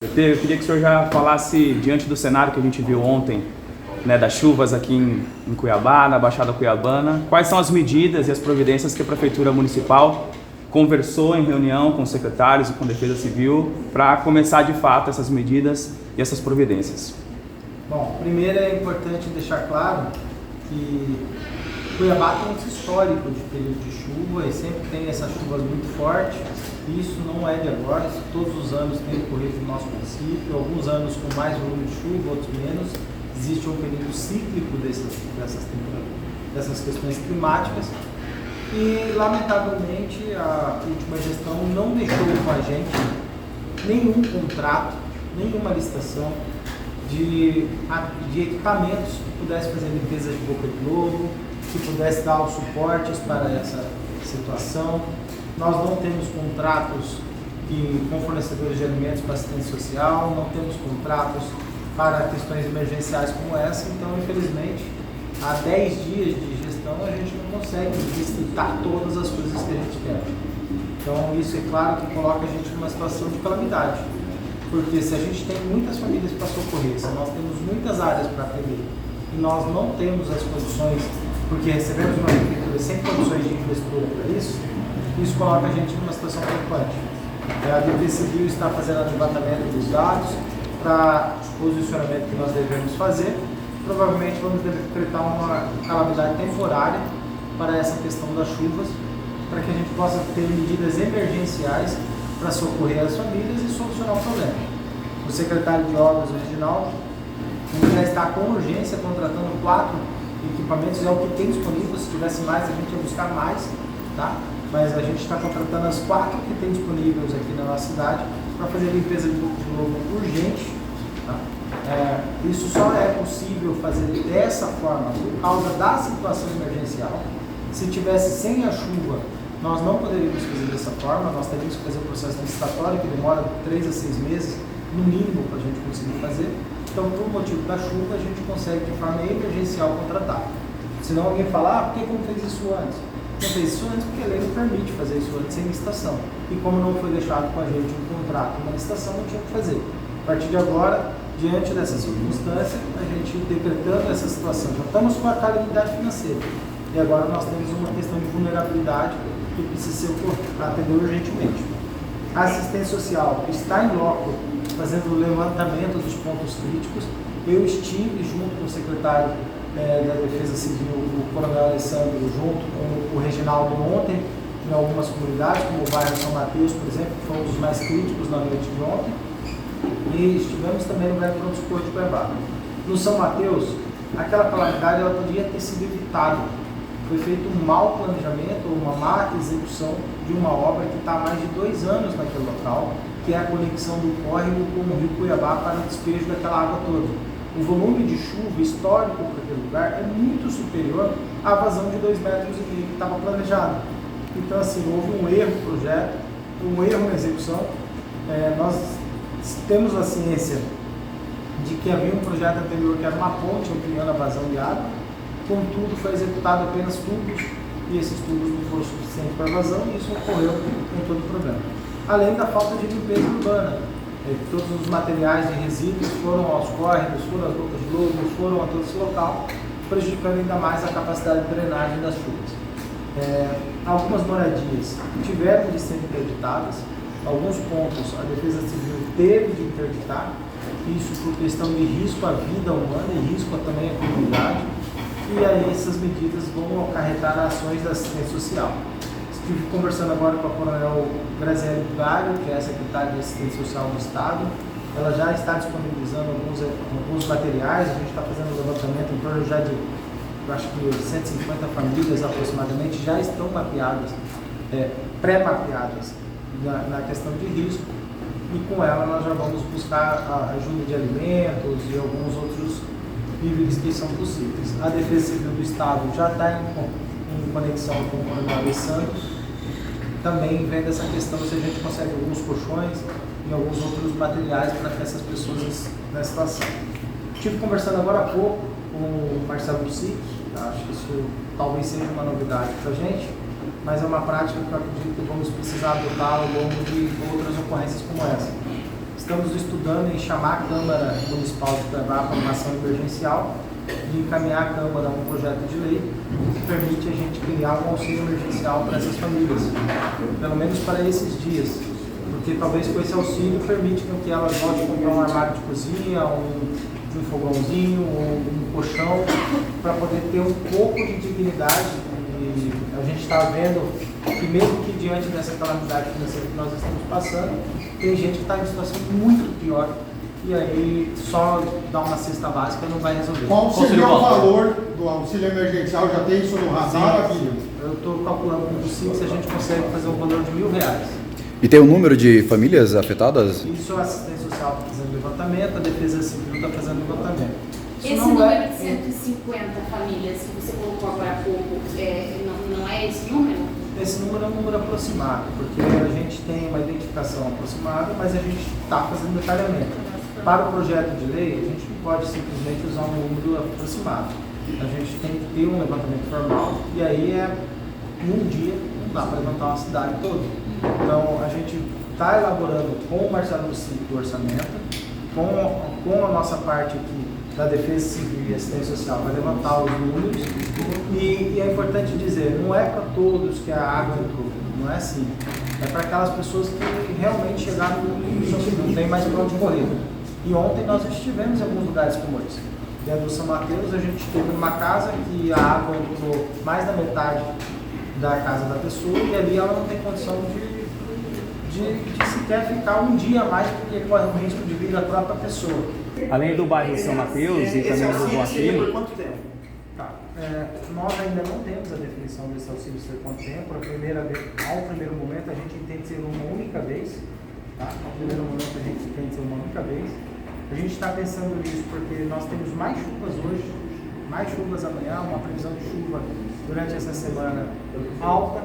Eu queria que o senhor já falasse, diante do cenário que a gente viu ontem, né, das chuvas aqui em Cuiabá, na Baixada Cuiabana, quais são as medidas e as providências que a Prefeitura Municipal conversou em reunião com os secretários e com a Defesa Civil para começar de fato essas medidas e essas providências? Bom, primeiro é importante deixar claro que Cuiabá tem esse histórico de período de chuva e sempre tem essas chuvas muito fortes. Isso não é de agora, isso todos os anos tem ocorrido no nosso município, alguns anos com mais volume de chuva, outros menos. Existe um período cíclico dessas questões climáticas e, lamentavelmente, a última gestão não deixou com a gente nenhum contrato, nenhuma licitação de equipamentos que pudesse fazer limpeza de boca de lobo, que pudesse dar os suportes para essa situação. Nós não temos contratos com fornecedores de alimentos para assistência social, não temos contratos para questões emergenciais como essa, então, infelizmente, há 10 dias de gestão a gente não consegue licitar todas as coisas que a gente quer. Então, isso é claro que coloca a gente numa situação de calamidade, porque se a gente tem muitas famílias para socorrer, se nós temos muitas áreas para atender e nós não temos as condições, porque recebemos uma prefeitura sem condições de infraestrutura para isso coloca a gente numa situação preocupante. A Defesa Civil está fazendo o levantamento dos dados para o posicionamento que nós devemos fazer. Provavelmente vamos decretar uma calamidade temporária para essa questão das chuvas, para que a gente possa ter medidas emergenciais para socorrer as famílias e solucionar o problema. O secretário de Obras, o Reginaldo, já está com urgência contratando 4 equipamentos, é o que tem disponível. Se tivesse mais, a gente ia buscar mais, tá? Mas a gente está contratando as 4 que tem disponíveis aqui na nossa cidade para fazer limpeza de boca de lobo urgente. Tá? Isso só é possível fazer dessa forma por causa da situação emergencial. Se tivesse sem a chuva, nós não poderíamos fazer dessa forma, nós teríamos que fazer o processo licitatório, que demora 3 a 6 meses, no mínimo, para a gente conseguir fazer. Então, por motivo da chuva, a gente consegue de forma emergencial contratar. Senão alguém fala, por que não fez isso antes? Não fez isso antes porque a lei não permite fazer isso antes sem licitação. E como não foi deixado com a gente um contrato, uma licitação, não tinha o que fazer. A partir de agora, diante dessa circunstância, a gente decretando essa situação, já estamos com a calamidade financeira. E agora nós temos uma questão de vulnerabilidade que precisa ser atendida urgentemente. A assistência social está em loco, fazendo o levantamento dos pontos críticos. Eu estive junto com o secretário da Defesa Civil, o Coronel Alessandro, junto com o Reginaldo ontem, em algumas comunidades, como o bairro São Mateus, por exemplo, que foi um dos mais críticos na noite de ontem, e estivemos também no bairro Pronto-Socorro de Cuiabá. No São Mateus, aquela calamidade ela podia ter sido evitada. Foi feito um mau planejamento, uma má execução de uma obra que está há mais de 2 anos naquele local, que é a conexão do córrego com o rio Cuiabá para o despejo daquela água toda. O volume de chuva histórico para aquele lugar é muito superior à vazão de 2,5 metros que estava planejado. Então, assim, houve um erro no projeto, um erro na execução. Nós temos a ciência de que havia um projeto anterior que era uma ponte ampliando a vazão de água, contudo foi executado apenas tubos e esses tubos não foram suficientes para a vazão e isso ocorreu com todo o problema. Além da falta de limpeza urbana. Todos os materiais de resíduos foram aos córregos, foram às bocas de lobo, foram a todo esse local, prejudicando ainda mais a capacidade de drenagem das chuvas. Algumas moradias tiveram de ser interditadas, alguns pontos a Defesa Civil teve de interditar, isso por questão de risco à vida humana e risco também à comunidade, e aí essas medidas vão acarretar ações da assistência social. Estive conversando agora com a Coronel Graziele Bugário, que é a secretária de Assistência Social do Estado. Ela já está disponibilizando alguns materiais, a gente está fazendo um levantamento em torno já de, eu acho que 150 famílias aproximadamente já estão mapeadas, pré-mapeadas na questão de risco, e com ela nós já vamos buscar a ajuda de alimentos e alguns outros víveres que são possíveis. A Defesa Civil do Estado já está em conexão com o Coronel Alessandro, também vendo essa questão se a gente consegue alguns colchões e alguns outros materiais para que essas pessoas nessa situação. Estive conversando agora há pouco com o Marcelo Bucic, acho que isso talvez seja uma novidade para a gente, mas é uma prática que eu acredito que vamos precisar adotar ao longo de outras ocorrências como essa. Estamos estudando em chamar a Câmara Municipal de Cuiabá para uma ação emergencial e encaminhar a Câmara um projeto de lei que permite a gente criar um auxílio emergencial para essas famílias, pelo menos para esses dias, porque talvez com esse auxílio permite que elas voltem a comprar um armário de cozinha, um fogãozinho, um colchão, para poder ter um pouco de dignidade. E a gente está vendo que mesmo que diante dessa calamidade financeira que nós estamos passando, tem gente que está em situação muito pior. E aí só dar uma cesta básica não vai resolver. Qual seria o valor do auxílio emergencial? Já tem isso no radar, Abílio? Eu estou calculando com o Simples se a gente consegue fazer um valor de R$1.000. E tem um número de famílias afetadas? Isso a assistência social está fazendo levantamento, a Defesa Civil está fazendo levantamento. Isso Esse não número é- de 150 famílias que você colocou agora há pouco, não é esse número? Esse número é um número aproximado, porque a gente tem uma identificação aproximada, mas a gente está fazendo detalhamento. Para o projeto de lei, a gente não pode simplesmente usar um número aproximado. A gente tem que ter um levantamento formal, e aí em um dia, não dá para levantar uma cidade toda. Então, a gente está elaborando com o Marcelo Município o orçamento, com a nossa parte aqui da Defesa Civil e Assistência Social para levantar os números. E é importante dizer, não é para todos que a água entrou, não é assim. É para aquelas pessoas que realmente chegaram no limite, não tem mais para onde correr. E ontem nós estivemos em alguns lugares como esse. Dentro do São Mateus, a gente esteve numa casa que a água entrou mais da metade da casa da pessoa e ali ela não tem condição de sequer ficar um dia a mais, porque corre o risco de vida da própria pessoa. Além do bairro São Mateus e também do Bom Aquino, quanto tempo? Tá. Nós ainda não temos a definição desse auxílio ser quanto tempo. Ao primeiro momento, a gente entende ser uma única vez. Tá? Ao primeiro momento, a gente entende ser uma única vez. A gente está pensando nisso porque nós temos mais chuvas hoje, mais chuvas amanhã, uma previsão de chuva durante essa semana alta.